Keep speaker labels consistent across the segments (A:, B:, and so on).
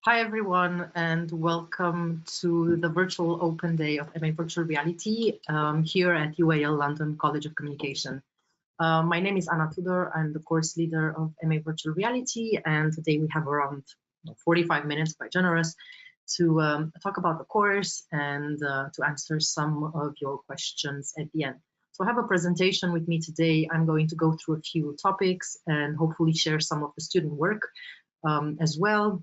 A: Hi, everyone, and welcome to the virtual open day of MA Virtual Reality here at UAL London College of Communication. My name is Anna Tudor. I'm the course leader of MA Virtual Reality, and today we have around 45 minutes, quite generous, to talk about the course and to answer some of your questions at the end. So I have a presentation with me today. I'm going to go through a few topics and hopefully share some of the student work as well.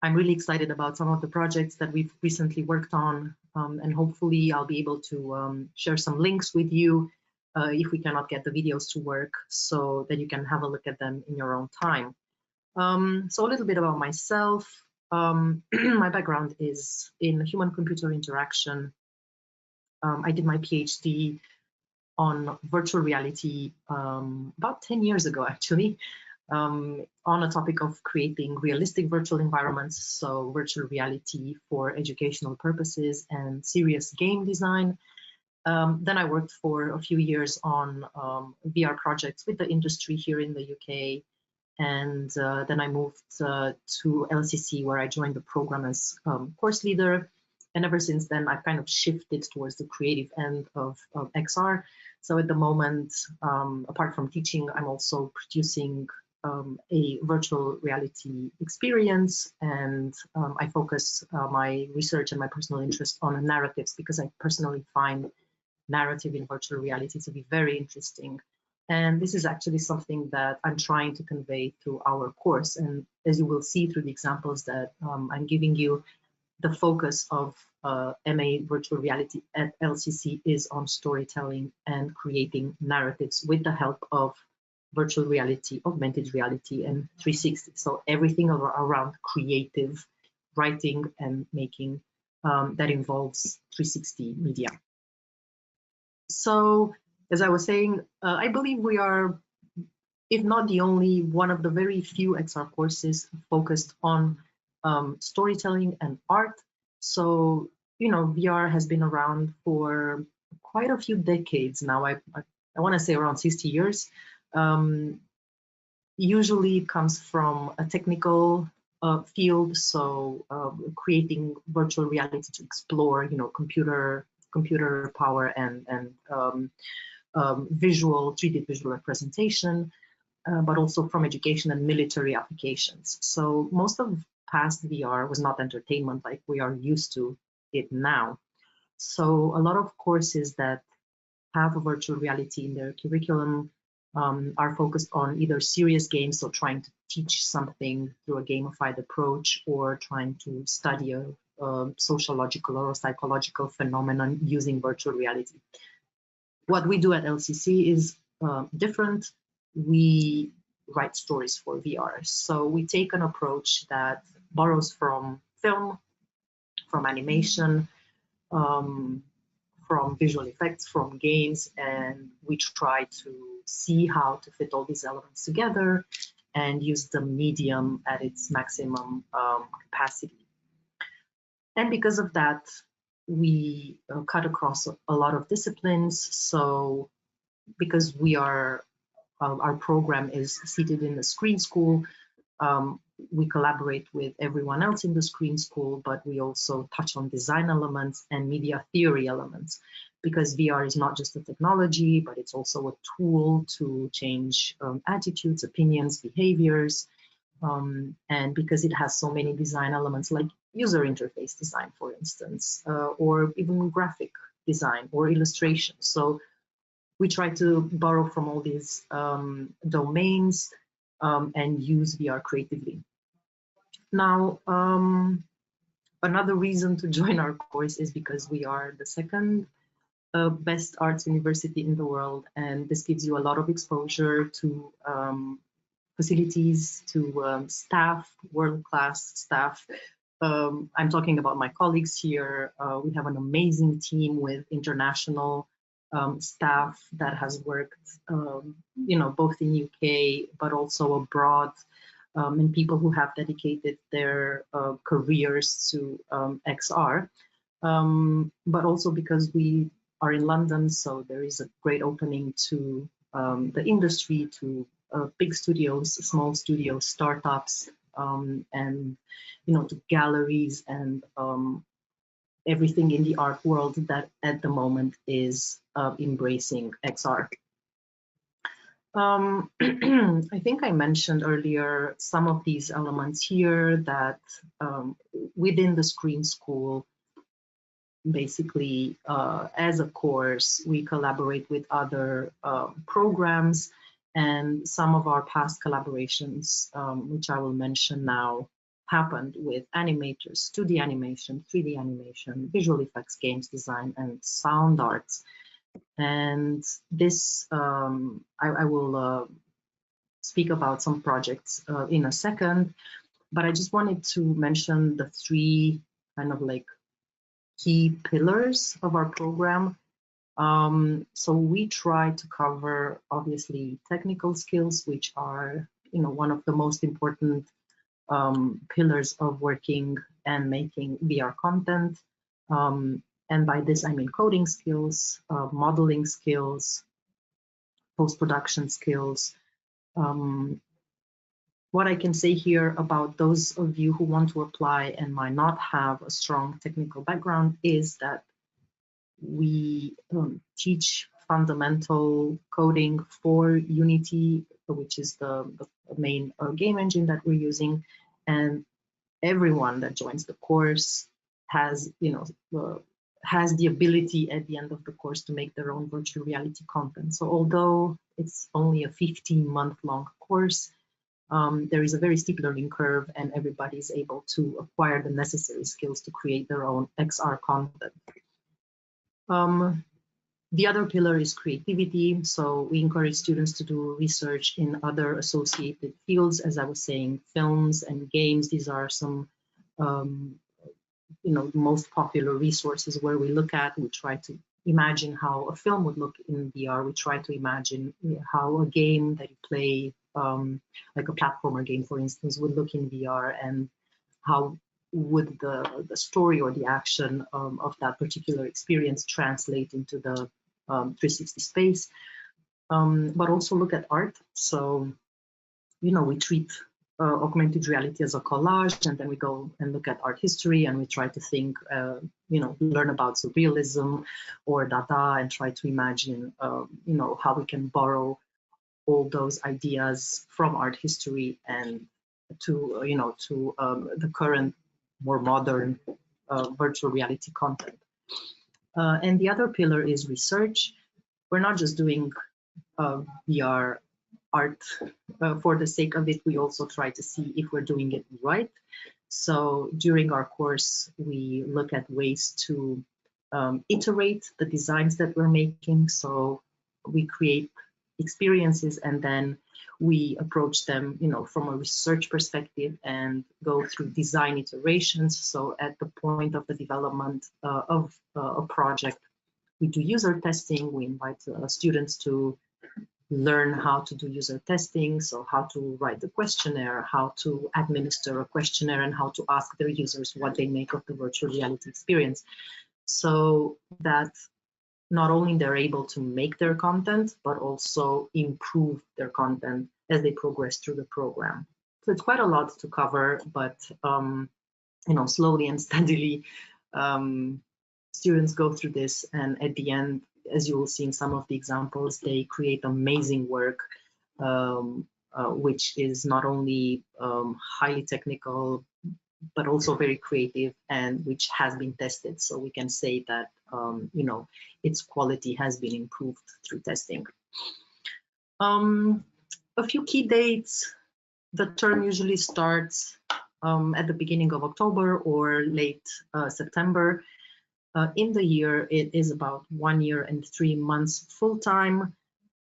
A: I'm really excited about some of the projects that we've recently worked on, and hopefully I'll be able to share some links with you if we cannot get the videos to work, so that you can have a look at them in your own time. So a little bit about myself. My background is in human-computer interaction. I did my PhD on virtual reality about 10 years ago, actually. On a topic of creating realistic virtual environments, so virtual reality for educational purposes and serious game design. Then I worked for a few years on VR projects with the industry here in the UK, and then I moved to LCC, where I joined the program as course leader. And ever since then, I've kind of shifted towards the creative end of XR. So at the moment, apart from teaching, I'm also producing a virtual reality experience, and I focus my research and my personal interest on narratives, because I personally find narrative in virtual reality to be very interesting. And this is actually something that I'm trying to convey through our course. And as you will see through the examples that I'm giving you, the focus of MA Virtual Reality at LCC is on storytelling and creating narratives with the help of virtual reality, augmented reality, and 360. So everything around creative writing and making that involves 360 media. So as I was saying, I believe we are, if not the only, one of the very few XR courses focused on storytelling and art. So, you know, VR has been around for quite a few decades now. I want to say around 60 years. Usually it comes from a technical field, so creating virtual reality to explore, you know, computer power and visual 3D visual representation, but also from education and military applications. So most of past VR was not entertainment like we are used to it now. So a lot of courses that have a virtual reality in their curriculum are focused on either serious games, so trying to teach something through a gamified approach, or trying to study a sociological or psychological phenomenon using virtual reality. What we do at LCC is different. We write stories for VR. So we take an approach that borrows from film, from animation, from visual effects, from games, and we try to see how to fit all these elements together and use the medium at its maximum capacity. And because of that, we cut across a lot of disciplines. So because we are, our program is seated in the Screen School, we collaborate with everyone else in the Screen School, but we also touch on design elements and media theory elements, because VR is not just a technology, but it's also a tool to change attitudes, opinions, behaviors, and because it has so many design elements, like user interface design, for instance, or even graphic design or illustration. So we try to borrow from all these domains and use VR creatively. Now, another reason to join our course is because we are the second best arts university in the world, and this gives you a lot of exposure to facilities, to staff, world-class staff. I'm talking about my colleagues here. We have an amazing team with international staff that has worked, you know, both in UK but also abroad, and people who have dedicated their careers to XR, but also because we are in London, so there is a great opening to the industry, to big studios, small studios, startups, and to galleries and everything in the art world that at the moment is embracing XR. I think I mentioned earlier some of these elements here that within the Screen School, basically as a course, we collaborate with other programs, and some of our past collaborations, which I will mention now, happened with animators, 2D animation, 3D animation, visual effects, games design, and sound arts. And this, I will speak about some projects in a second, but I just wanted to mention the three kind of like key pillars of our program. So we try to cover obviously technical skills, which are one of the most important pillars of working and making VR content. And by this, I mean coding skills, modeling skills, post-production skills. What I can say here about those of you who want to apply and might not have a strong technical background is that we teach fundamental coding for Unity, which is the main game engine that we're using, and everyone that joins the course has has the ability at the end of the course to make their own virtual reality content. So although it's only a 15-month-long course, there is a very steep learning curve, and everybody is able to acquire the necessary skills to create their own XR content. The other pillar is creativity. So we encourage students to do research in other associated fields. As I was saying, films and games, these are some the most popular resources where we look at. We try to imagine how a film would look in VR. We try to imagine how a game that you play, like a platformer game, for instance, would look in VR, and how would the story or the action of that particular experience translate into the 360 space. But also look at art. So, we treat augmented reality as a collage, and then we go and look at art history, and we try to think, learn about surrealism or Dada, and try to imagine, how we can borrow all those ideas from art history and to, the current, more modern virtual reality content. And the other pillar is research. We're not just doing VR art for the sake of it. We also try to see if we're doing it right. So during our course, we look at ways to iterate the designs that we're making. So we create experiences, and then we approach them, from a research perspective and go through design iterations. So at the point of the development of a project, we do user testing. We invite students to learn how to do user testing, so how to write the questionnaire, how to administer a questionnaire, and how to ask their users what they make of the virtual reality experience, so that not only they're able to make their content, but also improve their content as they progress through the program. So it's quite a lot to cover, but slowly and steadily, students go through this, and at the end, as you will see in some of the examples, they create amazing work, which is not only highly technical, but also very creative, and which has been tested. So we can say that, its quality has been improved through testing. A few key dates. The term usually starts at the beginning of October or late September. In the year, it is about 1 year and 3 months full-time,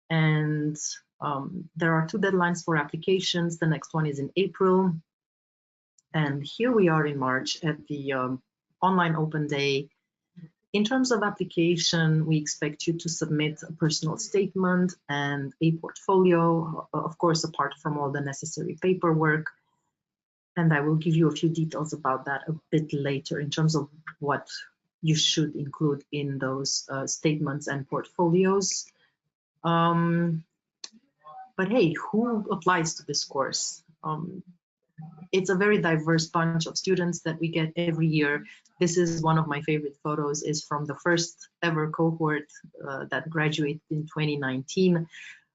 A: and there are 2 deadlines for applications. The next one is in April, and here we are in March at the online open day. In terms of application, we expect you to submit a personal statement and a portfolio, of course, apart from all the necessary paperwork. And I will give you a few details about that a bit later in terms of what you should include in those statements and portfolios. But hey, who applies to this course? it's a very diverse bunch of students that we get every year. This is one of my favorite photos, is from the first ever cohort that graduated in 2019.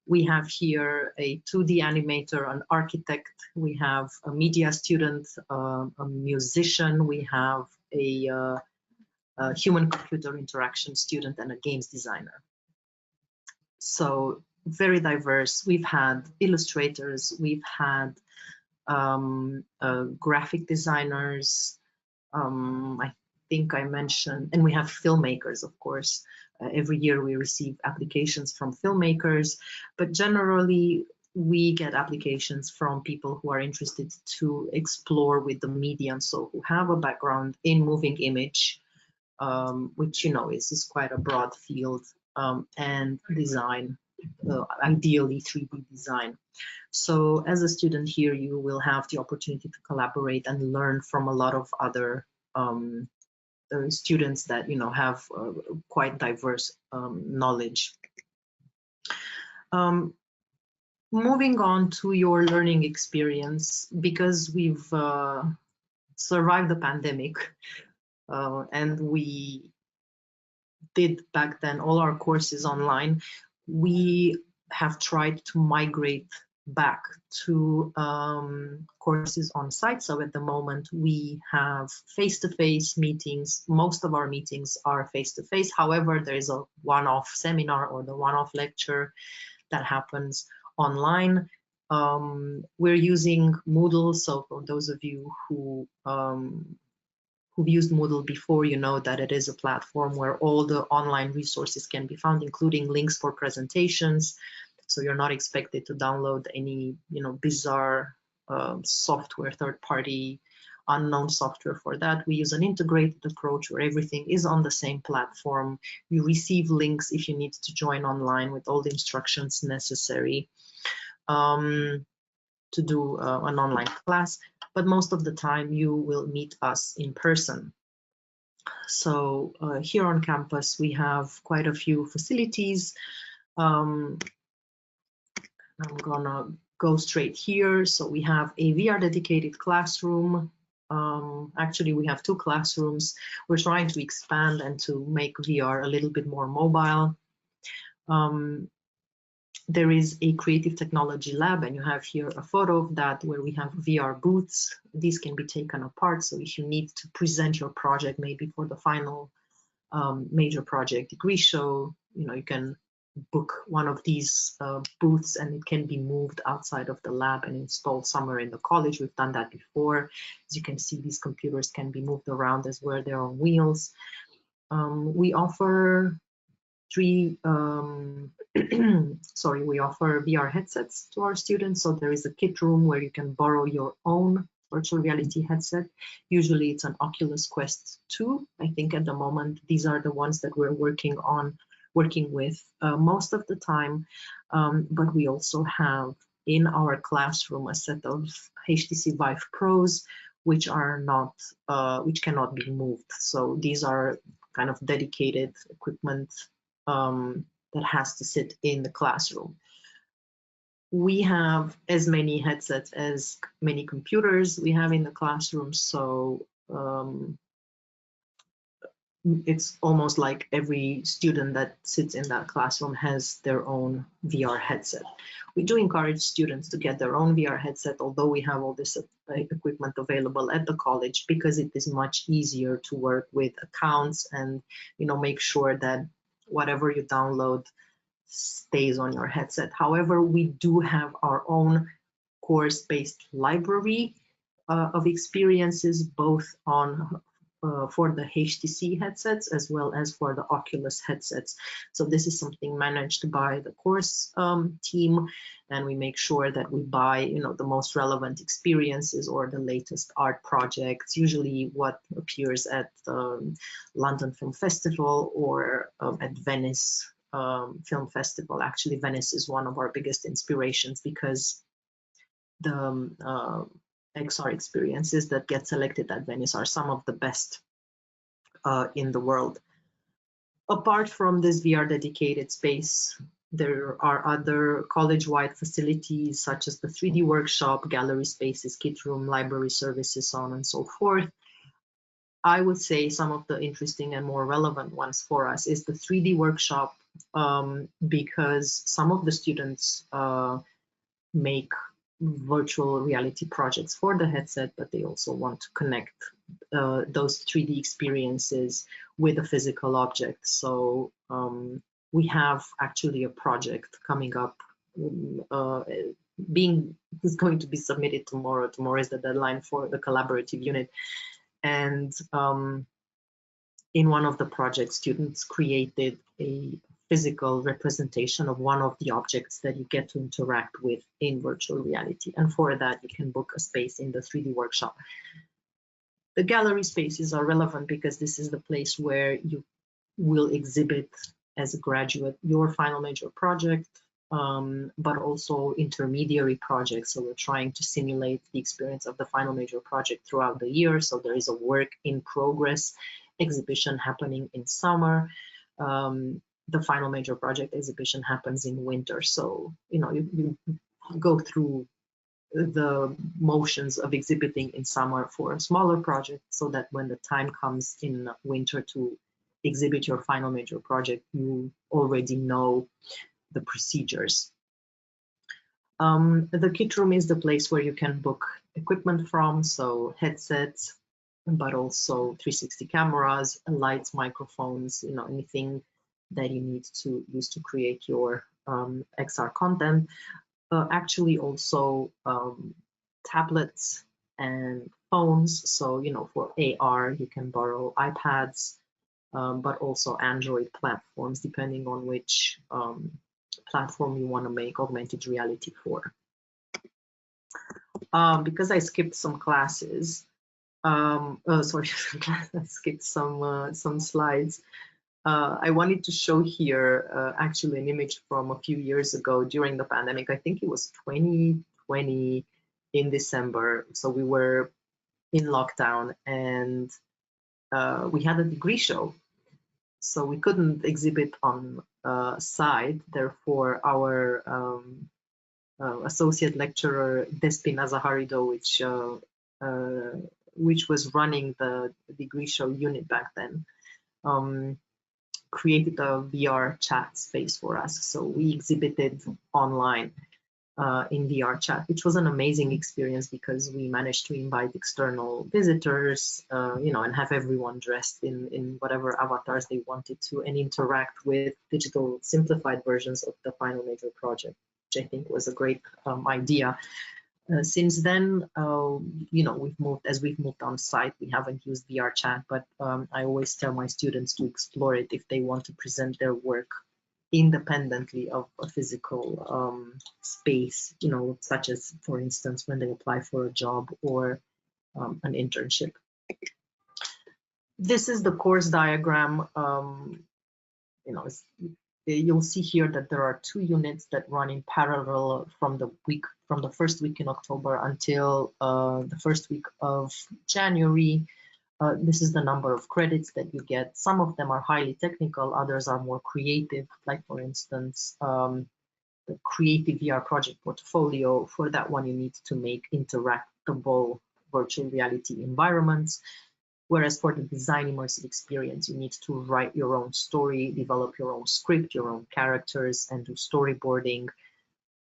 A: We have here a 2D animator, an architect, we have a media student, a musician, we have a human-computer interaction student, and a games designer. So very diverse. We've had illustrators, we've had graphic designers, I think I mentioned, and we have filmmakers, of course. Every year we receive applications from filmmakers, but generally we get applications from people who are interested to explore with the medium, so who have a background in moving image, which, you know, is quite a broad field, and design, ideally 3D design. So as a student here, you will have the opportunity to collaborate and learn from a lot of other students that, you know, have quite diverse knowledge. Moving on to your learning experience, because we've survived the pandemic, and we did back then all our courses online, we have tried to migrate back to courses on site. So at the moment we have face-to-face meetings. Most of our meetings are face-to-face. However, there is a one-off seminar or the one-off lecture that happens online. We're using Moodle. So for those of you who've used Moodle before, you know that it is a platform where all the online resources can be found, including links for presentations. So you're not expected to download any, you know, bizarre software, third-party, unknown software for that. We use an integrated approach where everything is on the same platform. You receive links if you need to join online with all the instructions necessary to do an online class. But most of the time you will meet us in person. So here on campus, we have quite a few facilities. I'm gonna go straight here. So we have a VR dedicated classroom. Actually, we have 2 classrooms. We're trying to expand and to make VR a little bit more mobile. There is a creative technology lab, and you have here a photo of that, where we have VR booths. These can be taken apart. So if you need to present your project, maybe for the final major project degree show, you know, you can book one of these booths, and it can be moved outside of the lab and installed somewhere in the college. We've done that before. As you can see, these computers can be moved around as well. They're on wheels. We offer we offer VR headsets to our students. So there is a kit room where you can borrow your own virtual reality headset. Usually it's an Oculus Quest 2. I think at the moment, these are the ones that we're working with most of the time. But we also have in our classroom a set of HTC Vive Pros, which cannot be moved. So these are kind of dedicated equipment that has to sit in the classroom. We have as many headsets as many computers we have in the classroom, so it's almost like every student that sits in that classroom has their own VR headset. We do encourage students to get their own VR headset, although we have all this equipment available at the college, because it is much easier to work with accounts and, you know, make sure that whatever you download stays on your headset. However, we do have our own course-based library of experiences, both on for the HTC headsets as well as for the Oculus headsets. So this is something managed by the course team, and we make sure that we buy, you know, the most relevant experiences or the latest art projects, usually what appears at the London Film Festival or at Venice Film Festival. Actually, Venice is one of our biggest inspirations, because the XR experiences that get selected at Venice are some of the best in the world. Apart from this VR dedicated space, There are other college-wide facilities such as the 3D workshop, gallery spaces, kit room, library services, so on and so forth. I would say some of the interesting and more relevant ones for us is the 3D workshop, because some of the students make virtual reality projects for the headset, but they also want to connect those 3D experiences with a physical object. So we have actually a project coming up, is going to be submitted tomorrow. Tomorrow is the deadline for the collaborative unit. And in one of the projects, students created a physical representation of one of the objects that you get to interact with in virtual reality. And for that, you can book a space in the 3D workshop. The gallery spaces are relevant because this is the place where you will exhibit as a graduate your final major project, but also intermediary projects. So we're trying to simulate the experience of the final major project throughout the year. So there is a work in progress exhibition happening in summer. The final major project exhibition happens in winter. So, you know, you go through the motions of exhibiting in summer for a smaller project so that when the time comes in winter to exhibit your final major project, you already know the procedures. The kit room is the place where you can book equipment from, so headsets, but also 360 cameras, lights, microphones, you know, anything that you need to use to create your XR content. Actually also tablets and phones. So, you know, for AR, you can borrow iPads, but also Android platforms, depending on which platform you want to make augmented reality for. Because I skipped some classes, sorry, I skipped some slides. I wanted to show here actually an image from a few years ago during the pandemic. I think it was 2020 in December. So we were in lockdown and we had a degree show. So we couldn't exhibit on site. Therefore, our associate lecturer, Despina Zaharido, which was running the degree show unit back then, created a VR chat space for us. So we exhibited online in VR chat, which was an amazing experience because we managed to invite external visitors, you know, and have everyone dressed in whatever avatars they wanted to and interact with digital simplified versions of the final major project, which I think was a great idea. Since then, you know, we've moved on site, we haven't used VR chat, but I always tell my students to explore it if they want to present their work independently of a physical space, you know, such as, for instance, when they apply for a job or an internship. This is the course diagram. You know, you'll see here that there are 2 units that run in parallel from the first week in October until the first week of January. This is the number of credits that you get. Some of them are highly technical, others are more creative, like for instance, the creative VR project portfolio. For that one, you need to make interactable virtual reality environments. Whereas for the design immersive experience, you need to write your own story, develop your own script, your own characters, and do storyboarding.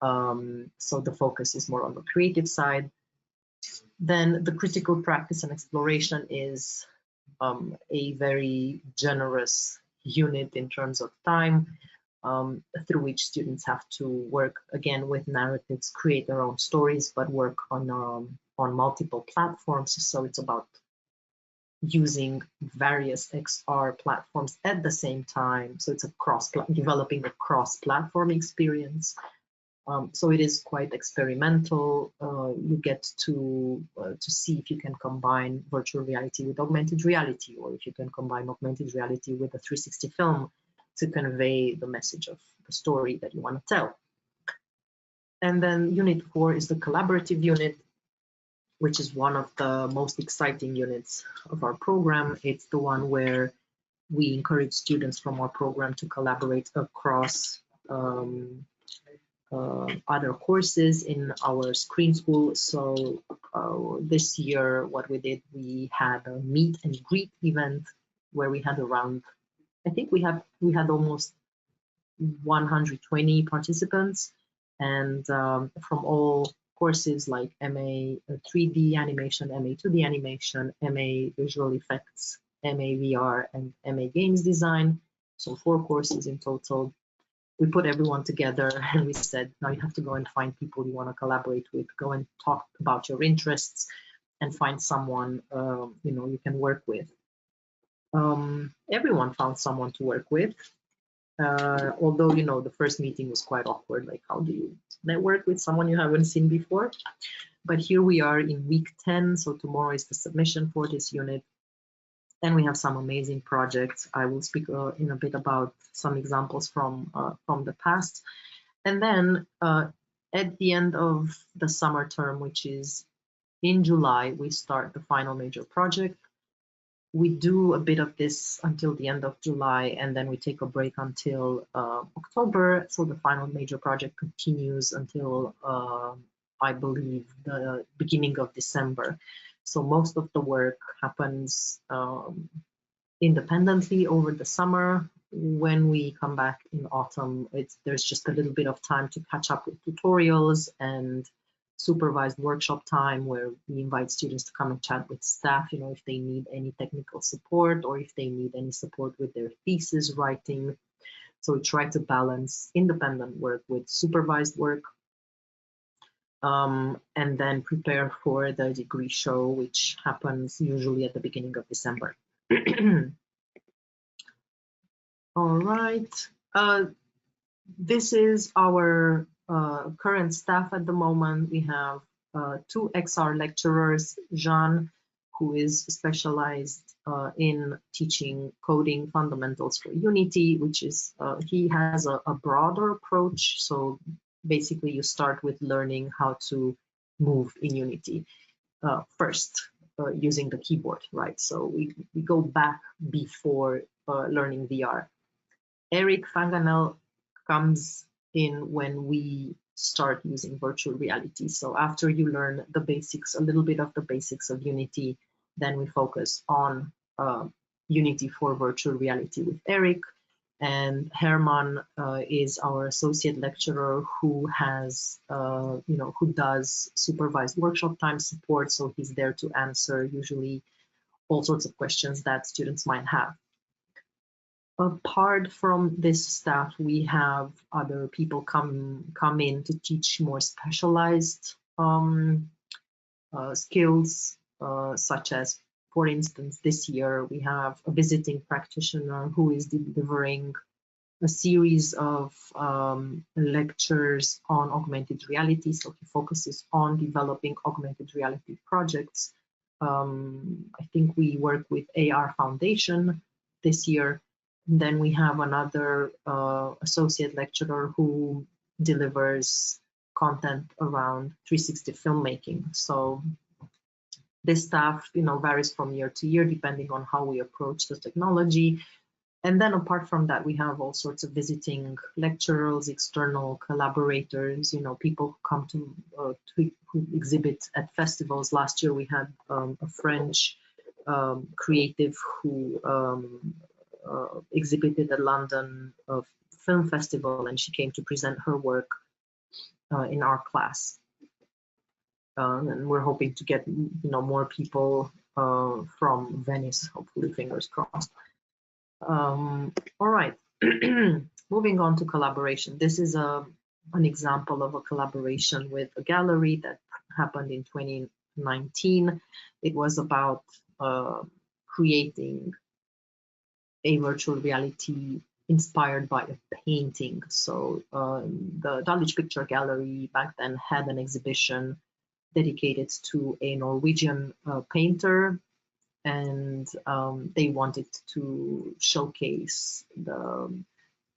A: So the focus is more on the creative side. Then the critical practice and exploration is a very generous unit in terms of time, through which students have to work again with narratives, create their own stories, but work on multiple platforms. So it's about using various XR platforms at the same time. So it's developing a cross-platform experience. So it is quite experimental. You get to see if you can combine virtual reality with augmented reality, or if you can combine augmented reality with a 360 film to convey the message of the story that you want to tell. And then Unit 4 is the collaborative unit, which is one of the most exciting units of our program. It's the one where we encourage students from our program to collaborate across other courses in our screen school. So this year, what we did, we had a meet and greet event where we had around, I think we had almost 120 participants, and from all courses like MA 3D animation, MA 2D animation, MA visual effects, MA VR, and MA games design. So 4 courses in total. We put everyone together and we said, now you have to go and find people you want to collaborate with, go and talk about your interests and find someone you can work with. Everyone found someone to work with. Although, the first meeting was quite awkward, like how do you network with someone you haven't seen before? But here we are in week 10, so tomorrow is the submission for this unit. And we have some amazing projects. I will speak in a bit about some examples from the past. And then at the end of the summer term, which is in July, we start the final major project. We do a bit of this until the end of July, and then we take a break until October. So the final major project continues until, I believe, the beginning of December. So most of the work happens independently over the summer. When we come back in autumn, there's just a little bit of time to catch up with tutorials and supervised workshop time where we invite students to come and chat with staff, if they need any technical support or if they need any support with their thesis writing. So we try to balance independent work with supervised work. And then prepare for the degree show, which happens usually at the beginning of December. All right. This is our current staff at the moment. We have 2 XR lecturers, Jean, who is specialized in teaching coding fundamentals for Unity, which is, he has a broader approach. So basically you start with learning how to move in Unity first, using the keyboard, right? So we go back before learning VR. Eric Fanganel comes in when we start using virtual reality. So after you learn the basics, a little bit of the basics of Unity, then we focus on Unity for virtual reality with Eric. And Herman is our associate lecturer who has, who does supervised workshop time support. So he's there to answer usually all sorts of questions that students might have. Apart from this staff, we have other people come in to teach more specialized skills, such as, for instance, this year we have a visiting practitioner who is delivering a series of lectures on augmented reality. So he focuses on developing augmented reality projects. I think we work with AR Foundation this year. Then we have another associate lecturer who delivers content around 360 filmmaking. So this staff, varies from year to year depending on how we approach the technology. And then apart from that, we have all sorts of visiting lecturers, external collaborators, people who come to who exhibit at festivals. Last year we had a French creative who exhibited at London Film Festival, and she came to present her work in our class. And we're hoping to get more people from Venice, hopefully, fingers crossed. All right, moving on to collaboration. This is an example of a collaboration with a gallery that happened in 2019. It was about creating a virtual reality inspired by a painting. So the Dulwich Picture Gallery back then had an exhibition dedicated to a Norwegian painter, and they wanted to showcase the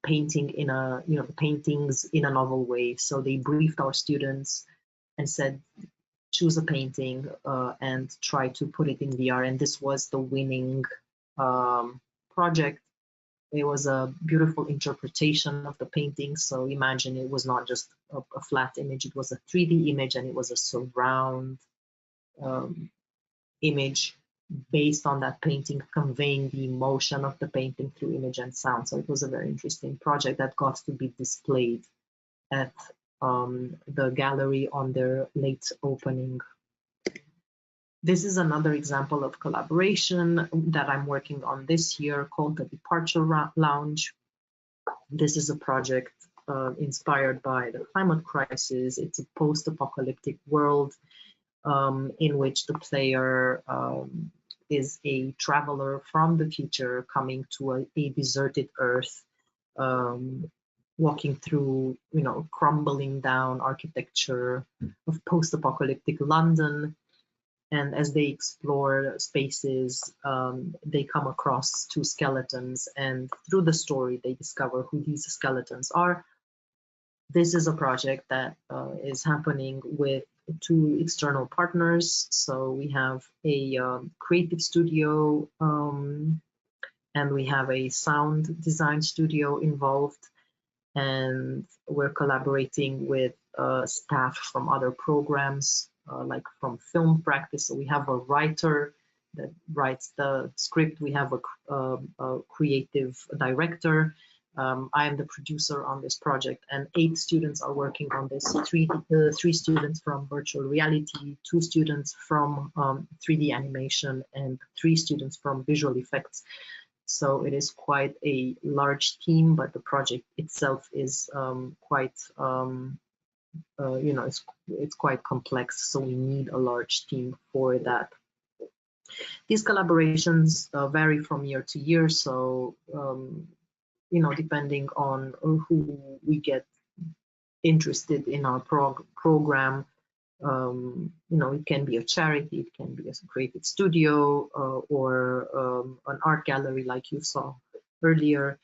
A: painting in the paintings in a novel way. So they briefed our students and said, choose a painting and try to put it in VR. And this was the winning project. it was a beautiful interpretation of the painting. So imagine it was not just a flat image, it was a 3D image, and it was a surround image based on that painting, conveying the emotion of the painting through image and sound. So it was a very interesting project that got to be displayed at the gallery on their late opening. This is another example of collaboration that I'm working on this year called the Departure Lounge. This is a project inspired by the climate crisis. It's a post-apocalyptic world in which the player is a traveler from the future coming to a deserted Earth, walking through, crumbling down architecture of post-apocalyptic London. And as they explore spaces, they come across two skeletons, and through the story, they discover who these skeletons are. This is a project that is happening with two external partners. So we have a creative studio and we have a sound design studio involved, and we're collaborating with staff from other programs, like from film practice. So we have a writer that writes the script. We have a creative director. I am the producer on this project, and 8 students are working on this. 3 students from virtual reality, 2 students from 3D animation, and 3 students from visual effects. So it is quite a large team, but the project itself is quite, it's quite complex. So we need a large team for that. These collaborations vary from year to year. So, depending on who we get interested in our program, it can be a charity, it can be a creative studio, or an art gallery like you saw earlier,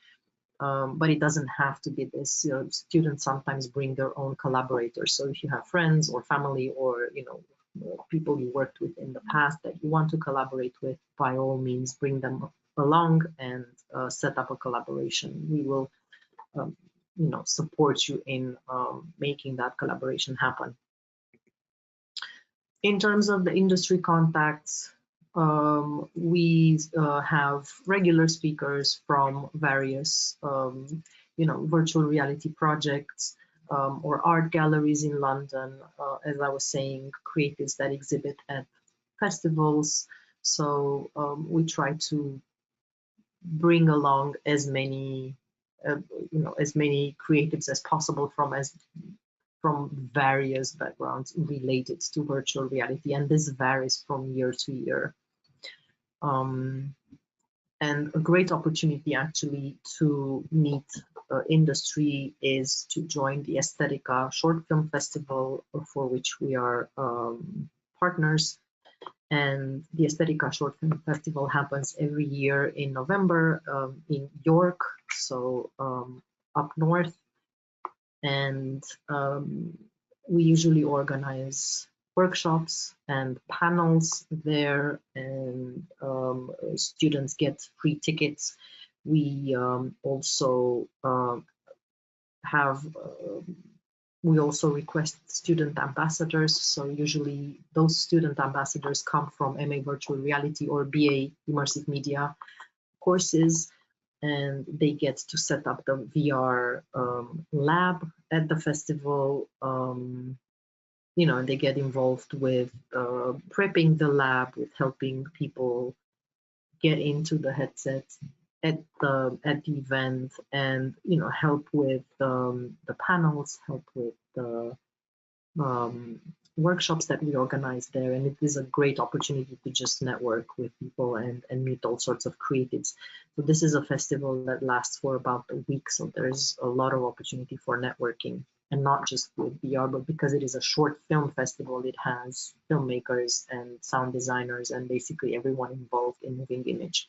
A: but it doesn't have to be this. Students sometimes bring their own collaborators. So if you have friends or family or people you worked with in the past that you want to collaborate with, by all means bring them along and set up a collaboration. We will support you in making that collaboration happen. In terms of the industry contacts, we have regular speakers from various, virtual reality projects or art galleries in London. As I was saying, creatives that exhibit at festivals. So we try to bring along as many, as many creatives as possible from various backgrounds related to virtual reality, and this varies from year to year. And a great opportunity actually to meet industry is to join the Aesthetica Short Film Festival, for which we are partners. And the Aesthetica Short Film Festival happens every year in November in York, so up north. And we usually organize workshops and panels there, and students get free tickets. We also we also request student ambassadors. So usually those student ambassadors come from MA Virtual Reality or BA Immersive Media courses, and they get to set up the VR lab at the festival. They get involved with prepping the lab, with helping people get into the headset at the event, and help with the panels, help with the workshops that we organize there. And it is a great opportunity to just network with people and meet all sorts of creatives. So this is a festival that lasts for about a week, so there's a lot of opportunity for networking, and not just with VR, but because it is a short film festival, it has filmmakers and sound designers and basically everyone involved in moving image.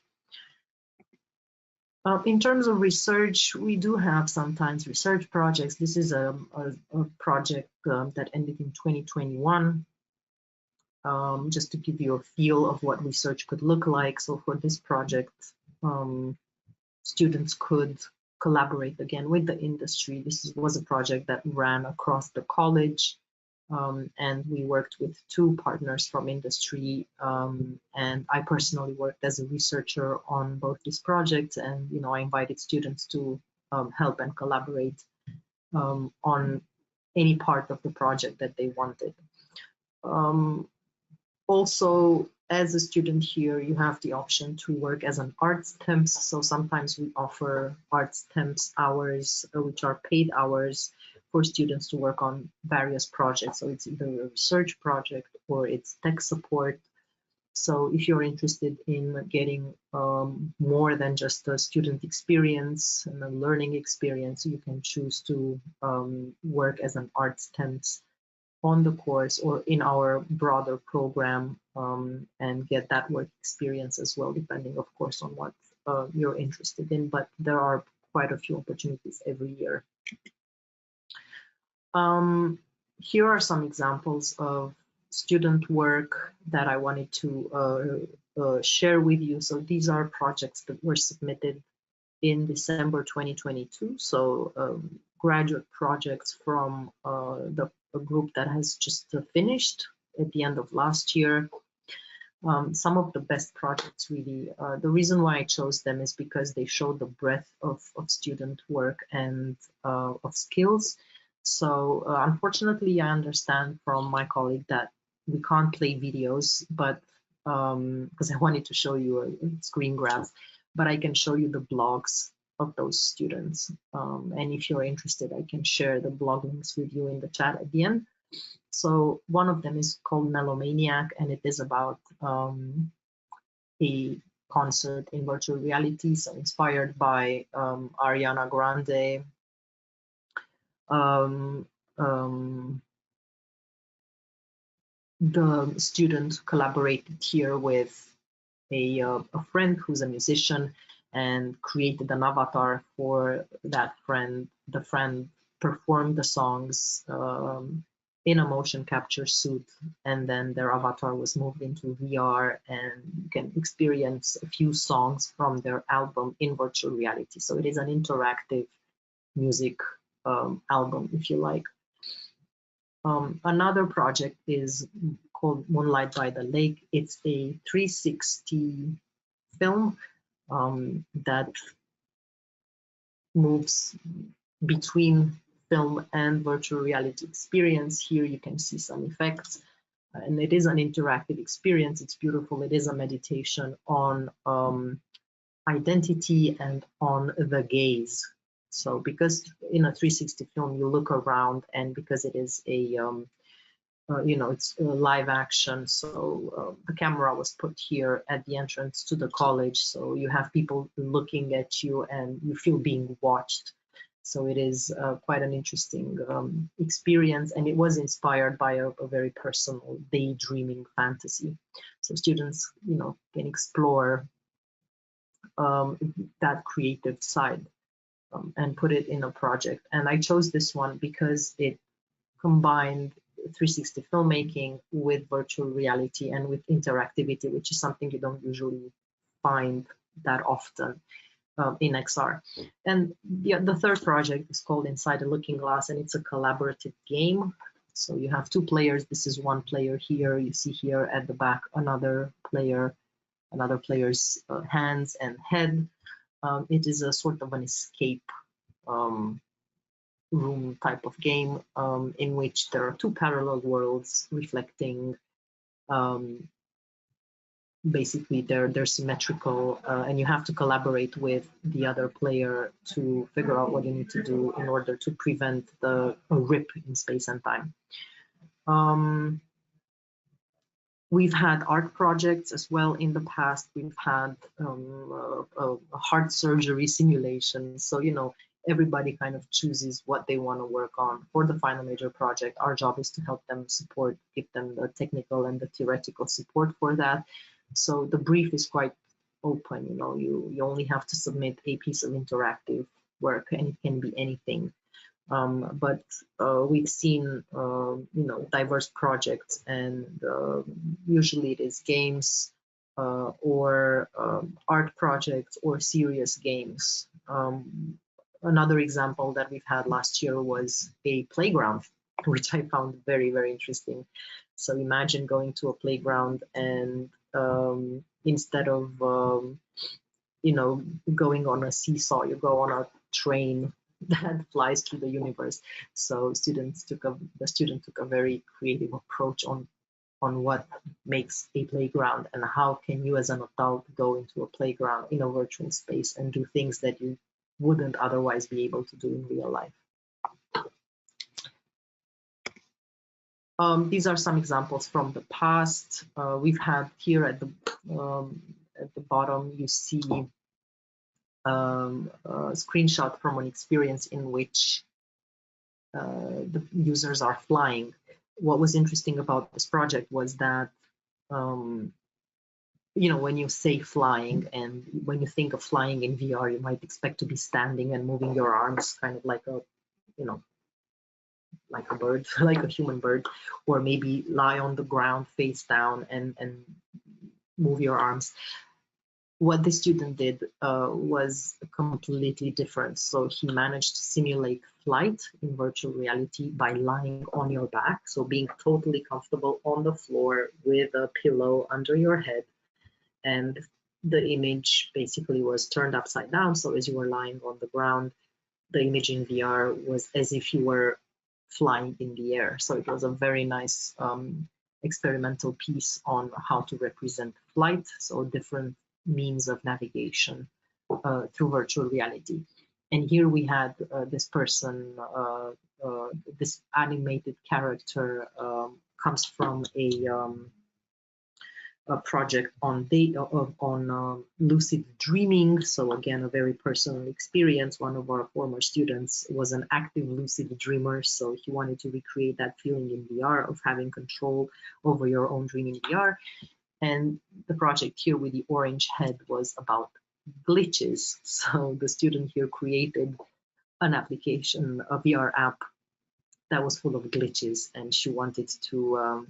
A: In terms of research, we do have sometimes research projects. This is a project that ended in 2021, just to give you a feel of what research could look like. So for this project, students could collaborate again with the industry. This was a project that ran across the college, and we worked with 2 partners from industry, and I personally worked as a researcher on both these projects, and I invited students to help and collaborate on any part of the project that they wanted. Also, as a student here, you have the option to work as an arts temps. So sometimes we offer arts temps hours, which are paid hours for students to work on various projects. So it's either a research project or it's tech support. So if you're interested in getting more than just a student experience and a learning experience, you can choose to work as an arts temps on the course or in our broader program, and get that work experience as well, depending, of course, on what you're interested in. But there are quite a few opportunities every year. Here are some examples of student work that I wanted to share with you. So these are projects that were submitted in December 2022. So graduate projects from a group that has just finished at the end of last year. Some of the best projects, really. The reason why I chose them is because they show the breadth of student work and of skills. So unfortunately, I understand from my colleague that we can't play videos, but because I wanted to show you a screen grabs, but I can show you the blogs of those students. And if you're interested, I can share the blog links with you in the chat at the end. So one of them is called Melomaniac, and it is about a concert in virtual reality, so inspired by Ariana Grande. The student collaborated here with a friend who's a musician and created an avatar for that friend. The friend performed the songs in a motion capture suit, and then their avatar was moved into VR, and you can experience a few songs from their album in virtual reality. So it is an interactive music album, if you like. Another project is called Moonlight by the Lake. It's a 360 film that moves between film and virtual reality experience. Here you can see some effects, and it is an interactive experience. It's beautiful. It is a meditation on identity and on the gaze. So because in a 360 film you look around, and because it is a it's live action, so the camera was put here at the entrance to the college, so you have people looking at you and you feel being watched. So it is quite an interesting experience, and it was inspired by a very personal daydreaming fantasy. So students, can explore that creative side and put it in a project. And I chose this one because it combined 360 filmmaking with virtual reality and with interactivity, which is something you don't usually find that often in XR. And the third project is called Inside a Looking Glass, and it's a collaborative game. So you have 2 players. This is one player here. You see here at the back another player's hands and head. It is a sort of an escape room type of game in which there are 2 parallel worlds reflecting basically they're symmetrical, and you have to collaborate with the other player to figure out what you need to do in order to prevent a rip in space and time. We've had art projects as well in the past. We've had a heart surgery simulation. So, everybody kind of chooses what they want to work on for the final major project. Our job is to help them give them the technical and the theoretical support for that. So the brief is quite open. You only have to submit a piece of interactive work, and it can be anything. But we've seen, diverse projects, and usually it is games, or art projects or serious games. Another example that we've had last year was a playground, which I found very, very interesting. So imagine going to a playground and instead of going on a seesaw, you go on a train that flies through the universe. So the student took a very creative approach on what makes a playground and how can you as an adult go into a playground in a virtual space and do things that you wouldn't otherwise be able to do in real life. These are some examples from the past. We've had here at the bottom, you see a screenshot from an experience in which the users are flying. What was interesting about this project was that, when you say flying and when you think of flying in VR, you might expect to be standing and moving your arms kind of like a, like a bird, like a human bird, or maybe lie on the ground face down and move your arms. What the student did was completely different. So he managed to simulate flight in virtual reality by lying on your back. So being totally comfortable on the floor with a pillow under your head. And the image basically was turned upside down. So as you were lying on the ground, the image in VR was as if you were flying in the air. So it was a very nice experimental piece on how to represent flight. So different means of navigation through virtual reality. And here we had this person, this animated character comes from a project on lucid dreaming. So again, a very personal experience. One of our former students was an active lucid dreamer, so he wanted to recreate that feeling in VR of having control over your own dream in VR. And the project here with the orange head was about glitches. So the student here created an application, a VR app that was full of glitches, and she wanted to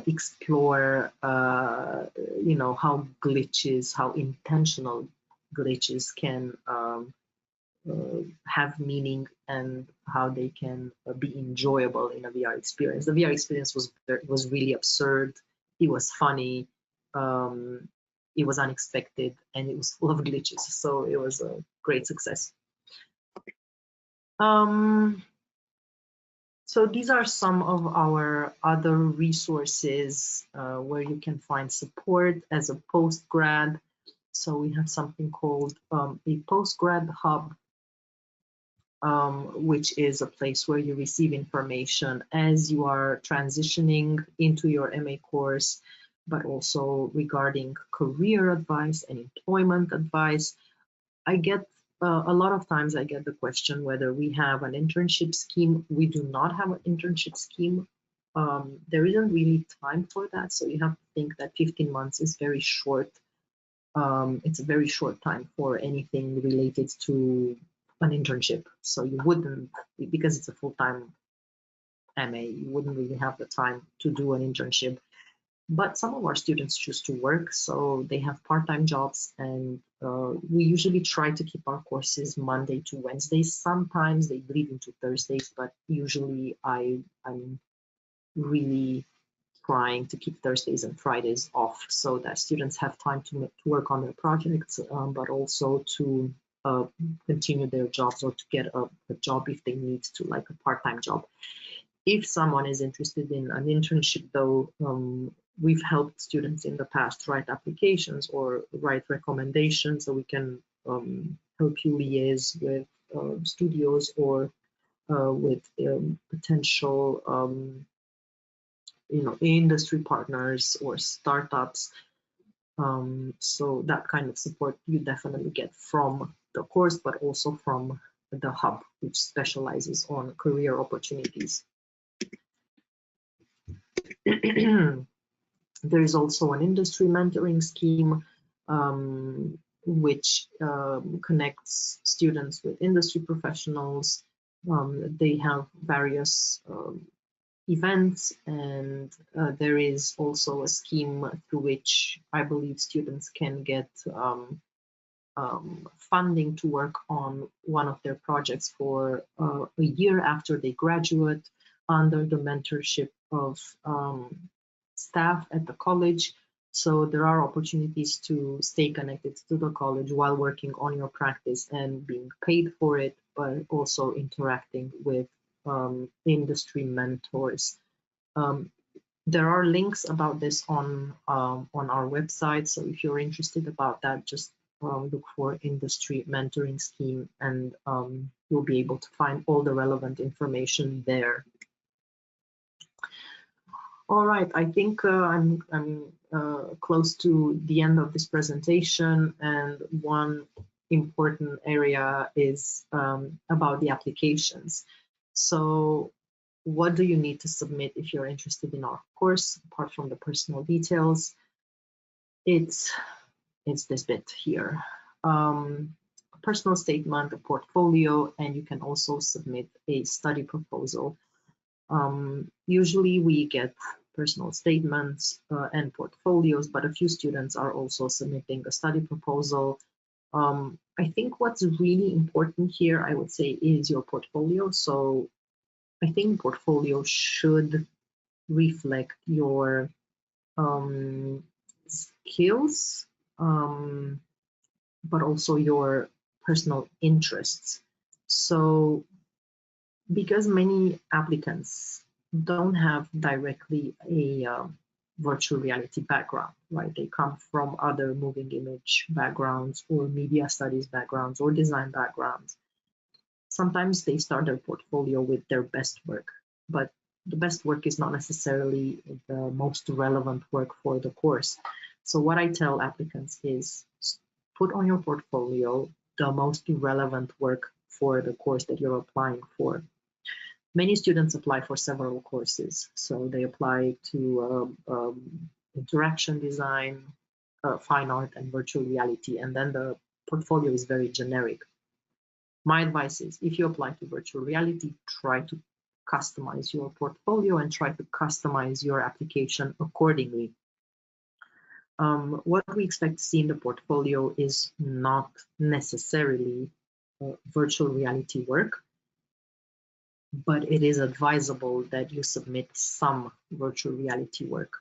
A: explore, how glitches, how intentional glitches can have meaning and how they can be enjoyable in a VR experience. The VR experience was really absurd. It was funny. It was unexpected, and it was full of glitches. So it was a great success. So these are some of our other resources where you can find support as a postgrad. So we have something called a Postgrad Hub, which is a place where you receive information as you are transitioning into your MA course, but also regarding career advice and employment advice. I get a lot of times I get the question whether we have an internship scheme. We do not have an internship scheme. There isn't really time for that. So you have to think that 15 months is very short. It's a very short time for anything related to an internship. So you wouldn't, because it's a full-time MA, you wouldn't really have the time to do an internship. But some of our students choose to work, so they have part-time jobs, and we usually try to keep our courses Monday to Wednesdays. Sometimes they bleed into Thursdays, but usually I'm really trying to keep Thursdays and Fridays off so that students have time to work on their projects, but also to continue their jobs or to get a job if they need to, like a part-time job. If someone is interested in an internship, though, we've helped students in the past write applications or write recommendations, so we can help you liaise with studios or with potential industry partners or startups. So that kind of support you definitely get from the course, but also from the hub, which specializes on career opportunities. There is also an industry mentoring scheme, which connects students with industry professionals. They have various events, and there is also a scheme through which I believe students can get funding to work on one of their projects for a year after they graduate under the mentorship of staff at the college. So there are opportunities to stay connected to the college while working on your practice and being paid for it, but also interacting with industry mentors. There are links about this on our website. So if you're interested about that, just look for industry mentoring scheme, and you'll be able to find all the relevant information there. All right, I think I'm close to the end of this presentation, and one important area is about the applications. So what do you need to submit if you're interested in our course, apart from the personal details? It's this bit here. A personal statement, a portfolio, and you can also submit a study proposal. Usually we get personal statements and portfolios, but a few students are also submitting a study proposal. I think what's really important here, I would say, is your portfolio. So I think portfolio should reflect your skills, but also your personal interests. So because many applicants don't have directly a virtual reality background, right? They come from other moving image backgrounds or media studies backgrounds or design backgrounds. Sometimes they start their portfolio with their best work, but the best work is not necessarily the most relevant work for the course. So what I tell applicants is put on your portfolio the most relevant work for the course that you're applying for. Many students apply for several courses. So they apply to interaction design, fine art, and virtual reality, and then the portfolio is very generic. My advice is, if you apply to virtual reality, try to customize your portfolio and try to customize your application accordingly. What we expect to see in the portfolio is not necessarily virtual reality work, but it is advisable that you submit some virtual reality work.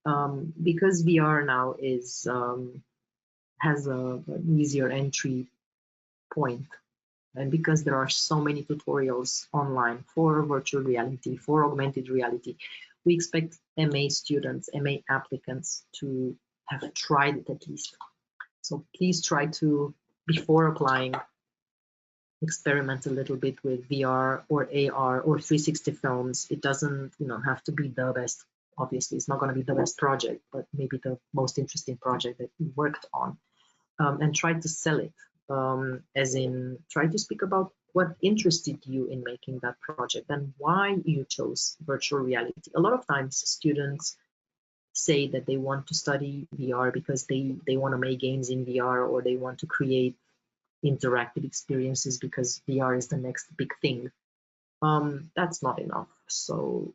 A: Because VR now is has an easier entry point, and because there are so many tutorials online for virtual reality, for augmented reality, we expect MA students, MA applicants to have tried it at least. So please try to, before applying, experiment a little bit with VR or AR or 360 films. It doesn't, have to be the best. Obviously, it's not going to be the best project, but maybe the most interesting project that you worked on, and try to sell it. As in, try to speak about what interested you in making that project and why you chose virtual reality. A lot of times students say that they want to study VR because they want to make games in VR, or they want to create interactive experiences because VR is the next big thing. That's not enough. So,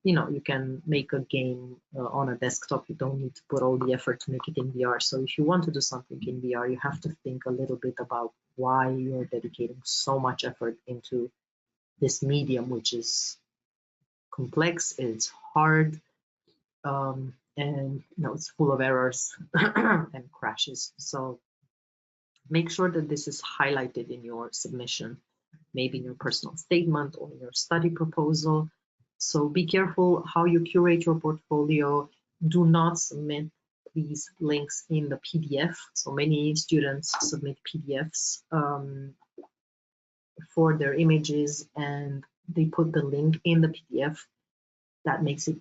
A: you can make a game on a desktop. You don't need to put all the effort to make it in VR. So if you want to do something in VR, you have to think a little bit about why you're dedicating so much effort into this medium, which is complex, it's hard, and it's full of errors and crashes. So make sure that this is highlighted in your submission, maybe in your personal statement or in your study proposal. So be careful how you curate your portfolio. Do not submit these links in the PDF. So many students submit PDFs for their images, and they put the link in the PDF. That makes it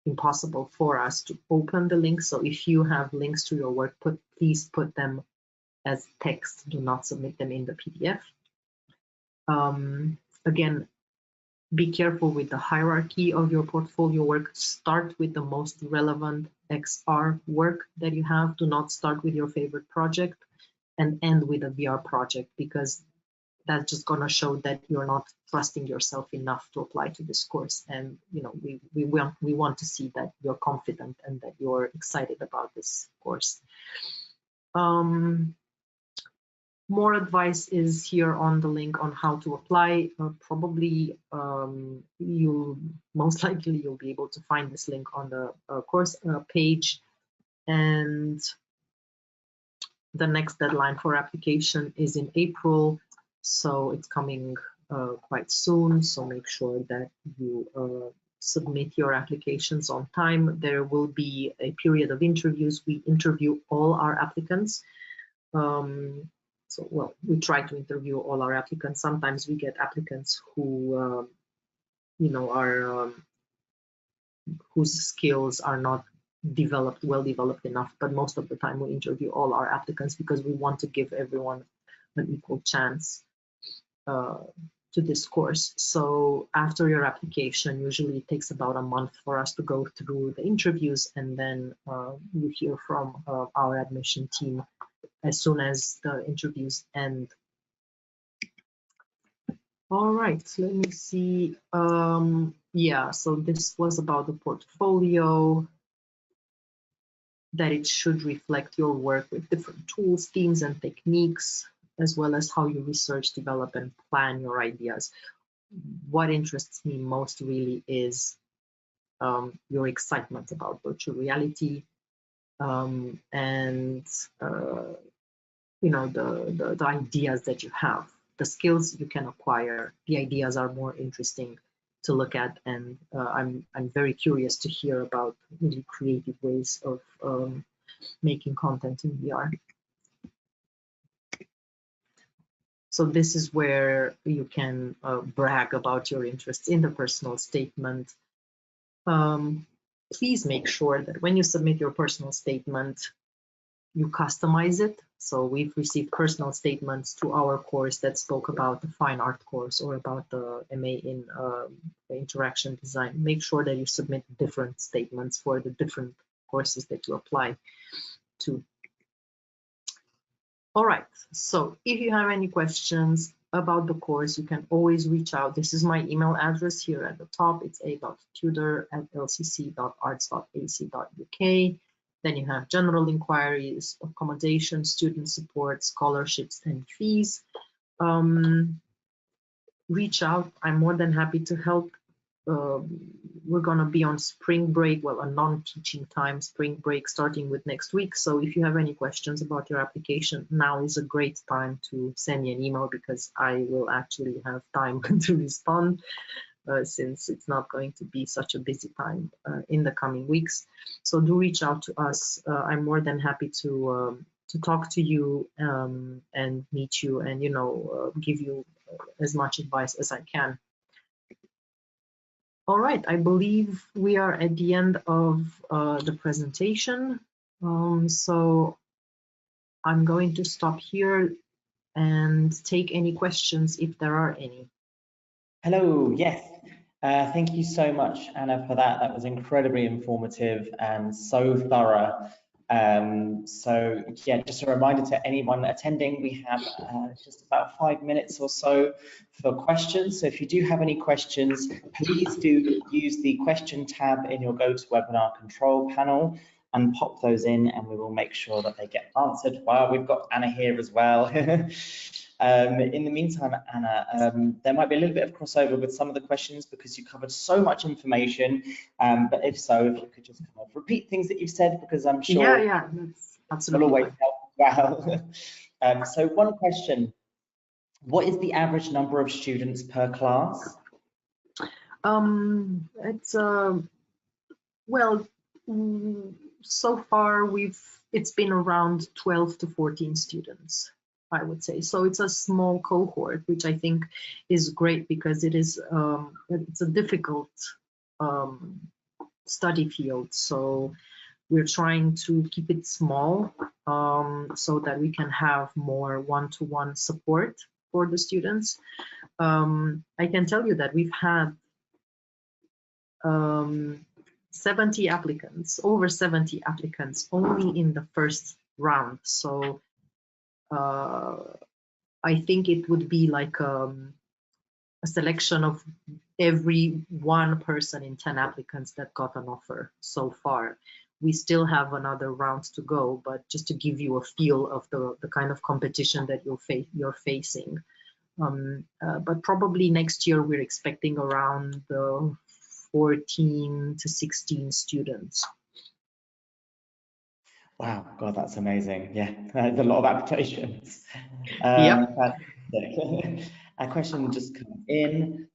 A: impossible for us to open the link. So if you have links to your work, please put them as text. Do not submit them in the PDF. Again, be careful with the hierarchy of your portfolio work. Start with the most relevant XR work that you have. Do not start with your favorite project and end with a VR project, because that's just going to show that you're not trusting yourself enough to apply to this course. And we want to see that you're confident and that you're excited about this course. More advice is here on the link on how to apply. Probably most likely you'll be able to find this link on the course page. And the next deadline for application is in April, so it's coming quite soon. So make sure that you submit your applications on time. There will be a period of interviews. We interview all our applicants. We try to interview all our applicants. Sometimes we get applicants who, whose skills are not well developed enough, but most of the time we interview all our applicants because we want to give everyone an equal chance to this course. So after your application, usually it takes about a month for us to go through the interviews, and then you hear from our admission team as soon as the interviews end. All right, let me see. Yeah, so this was about the portfolio, that it should reflect your work with different tools, themes, and techniques, as well as how you research, develop, and plan your ideas. What interests me most really is your excitement about virtual reality, and the ideas that you have. The skills you can acquire, the ideas are more interesting to look at, and I'm very curious to hear about really creative ways of making content in VR. So this is where you can brag about your interests in the personal statement. Please make sure that when you submit your personal statement, you customize it. So we've received personal statements to our course that spoke about the fine art course or about the MA in interaction design. Make sure that you submit different statements for the different courses that you apply to. All right, so if you have any questions about the course, you can always reach out. This is my email address here at the top. It's a.tudor@lcc.arts.ac.uk. Then you have general inquiries, accommodation, student support, scholarships, and fees. Reach out. I'm more than happy to help. We're going to be on spring break, well, a non-teaching time spring break starting with next week. So if you have any questions about your application, now is a great time to send me an email, because I will actually have time to respond. Since it's not going to be such a busy time in the coming weeks. So do reach out to us. I'm more than happy to talk to you and meet you and, give you as much advice as I can. All right, I believe we are at the end of the presentation. So I'm going to stop here and take any questions if there are any.
B: Hello, yes. Thank you so much, Anna, for that. That was incredibly informative and so thorough. So yeah, just a reminder to anyone attending, we have just about 5 minutes or so for questions. So if you do have any questions, please do use the question tab in your GoToWebinar control panel and pop those in, and we will make sure that they get answered. Wow, we've got Anna here as well. In the meantime, Anna, there might be a little bit of crossover with some of the questions because you covered so much information. But if so, if you could just kind of repeat things that you've said, because I'm sure
A: that's absolutely
B: will always help well. So one question: what is the average number of students per class?
A: It's well, so far it's been around 12 to 14 students, I would say. So it's a small cohort, which I think is great, because it's a difficult study field. So we're trying to keep it small so that we can have more one-to-one support for the students. I can tell you that we've had 70 applicants, over 70 applicants only in the first round. So I think it would be like a selection of every one person in 10 applicants that got an offer so far. We still have another round to go, but just to give you a feel of the kind of competition that you're facing. But probably next year we're expecting around 14 to 16 students.
B: Wow, God, that's amazing. Yeah, there's a lot of applications.
A: Yep.
B: Fantastic. A question just come in.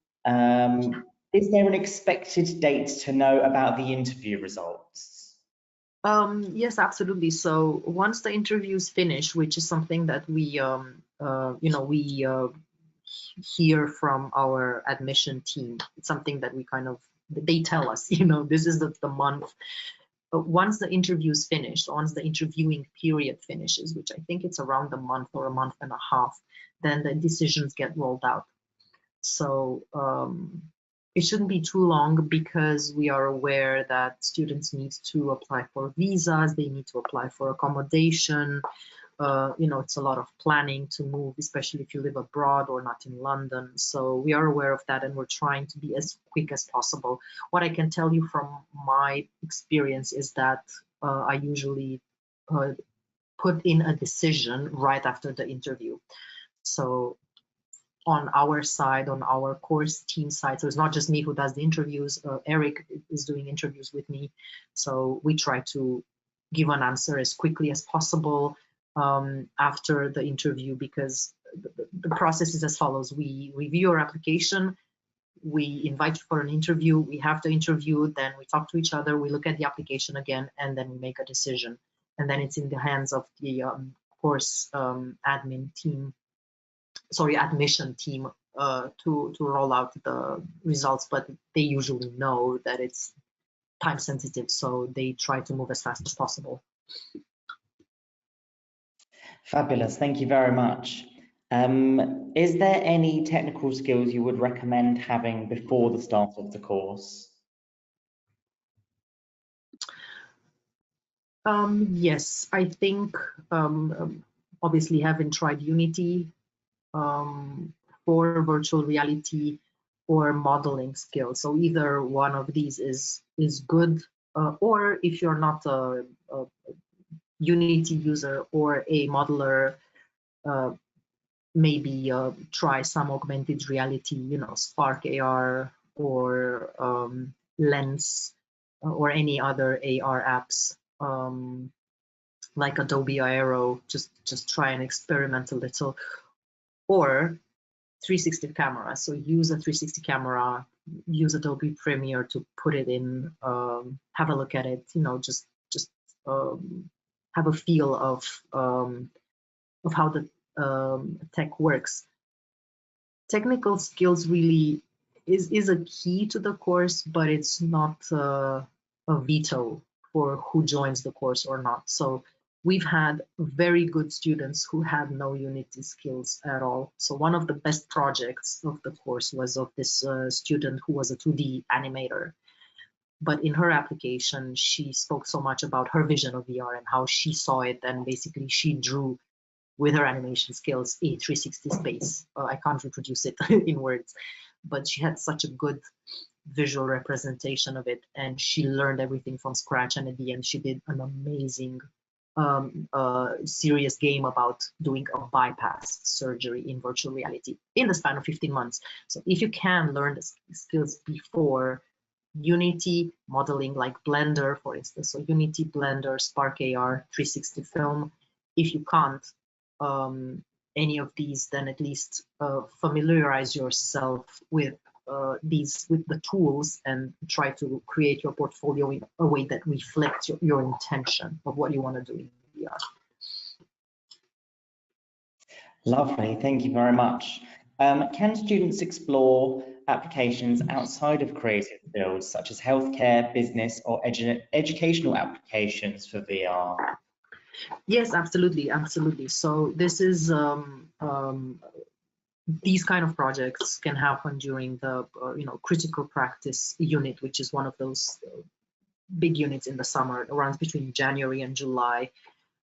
B: Is there an expected date to know about the interview results?
A: Yes, absolutely. So once the interviews finish, which is something that we hear from our admission team, it's something that we kind of, they tell us, this is the month. But once the interviews finish, once the interviewing period finishes, which I think it's around a month or a month and a half, then the decisions get rolled out. So it shouldn't be too long, because we are aware that students need to apply for visas, they need to apply for accommodation. It's a lot of planning to move, especially if you live abroad or not in London. So we are aware of that, and we're trying to be as quick as possible. What I can tell you from my experience is that I usually put in a decision right after the interview. So on our side, on our course team side, so it's not just me who does the interviews, Eric is doing interviews with me. So we try to give an answer as quickly as possible after the interview, because the process is as follows. We review your application, we invite you for an interview, we have the interview, then we talk to each other, we look at the application again, and then we make a decision. And then it's in the hands of the course admin team, admission team, to roll out the results, but they usually know that it's time sensitive, so they try to move as fast as possible.
B: Fabulous, thank you very much. Is there any technical skills you would recommend having before the start of the course?
A: Yes, I think obviously having tried Unity for virtual reality or modeling skills. So either one of these is good, or if you're not a Unity user or a modeler, maybe try some augmented reality, Spark AR or Lens or any other AR apps, like Adobe Aero. Just try and experiment a little. Or 360 camera. So use a 360 camera, use Adobe Premiere to put it in, have a look at it, just have a feel of how the tech works. Technical skills really is a key to the course, but it's not a veto for who joins the course or not. So we've had very good students who had no Unity skills at all. So one of the best projects of the course was of this student who was a 2D animator. But in her application, she spoke so much about her vision of VR and how she saw it, and basically she drew with her animation skills a 360 space. I can't reproduce it in words, but she had such a good visual representation of it, and she learned everything from scratch, and at the end she did an amazing serious game about doing a bypass surgery in virtual reality in the span of 15 months. So if you can learn the skills before, Unity, modeling like Blender, for instance, so Unity, Blender, Spark AR, 360 film. If you can't any of these, then at least familiarize yourself with the tools, and try to create your portfolio in a way that reflects your intention of what you want to do in VR.
B: Lovely, thank you very much. Can students explore applications outside of creative fields, such as healthcare, business, or educational applications for VR?
A: Yes, absolutely, absolutely. So this is these kind of projects can happen during the critical practice unit, which is one of those big units in the summer, around between January and July,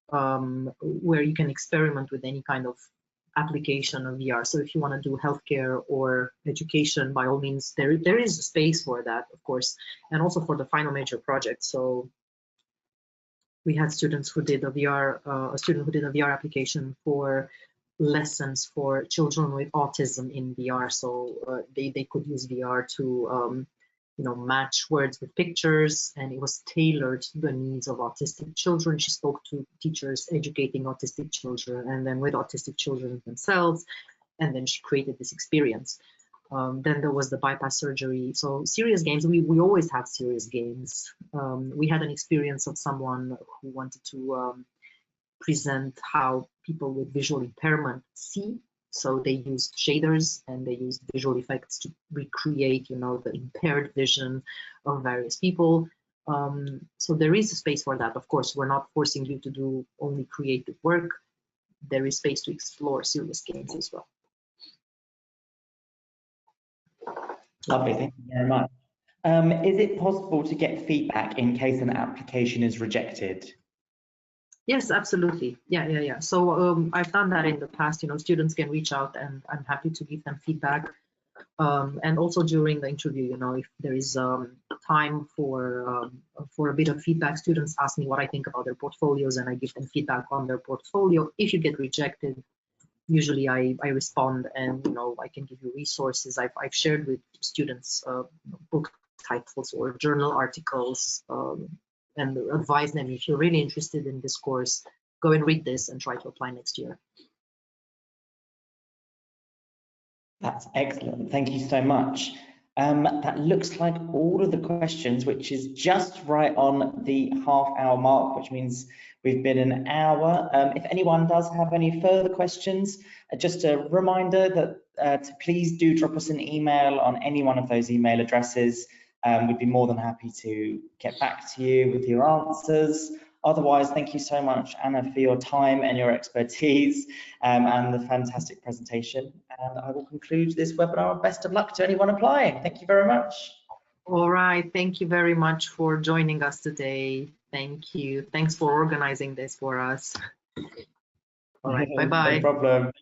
A: where you can experiment with any kind of application of VR. So if you want to do healthcare or education, by all means, there is space for that, of course, and also for the final major project. So we had students who did a student who did a VR application for lessons for children with autism in VR. So they could use VR to match words with pictures, and it was tailored to the needs of autistic children. She spoke to teachers educating autistic children, and then with autistic children themselves, and then she created this experience. Then there was the bypass surgery. So serious games, we always have serious games. We had an experience of someone who wanted to present how people with visual impairment see. So they used shaders and they used visual effects to recreate, the impaired vision of various people. So there is a space for that. Of course, we're not forcing you to do only creative work. There is space to explore serious games as well.
B: Lovely, thank you very much. Is it possible to get feedback in case an application is rejected?
A: Yes, absolutely. Yeah. So I've done that in the past. Students can reach out, and I'm happy to give them feedback. And also during the interview, if there is time for a bit of feedback, students ask me what I think about their portfolios, and I give them feedback on their portfolio. If you get rejected, usually I respond, and I can give you resources. I've shared with students book titles or journal articles. And advise them, if you're really interested in this course, go and read this and try to apply next year.
B: That's excellent. Thank you so much. That looks like all of the questions, which is just right on the half-hour mark, which means we've been an hour. If anyone does have any further questions, just a reminder that to please do drop us an email on any one of those email addresses. We'd be more than happy to get back to you with your answers. Otherwise, thank you so much, Anna, for your time and your expertise and the fantastic presentation. And I will conclude this webinar. Best of luck to anyone applying. Thank you very much.
A: All right. Thank you very much for joining us today. Thank you. Thanks for organizing this for us. All right. Bye-bye.
B: No problem.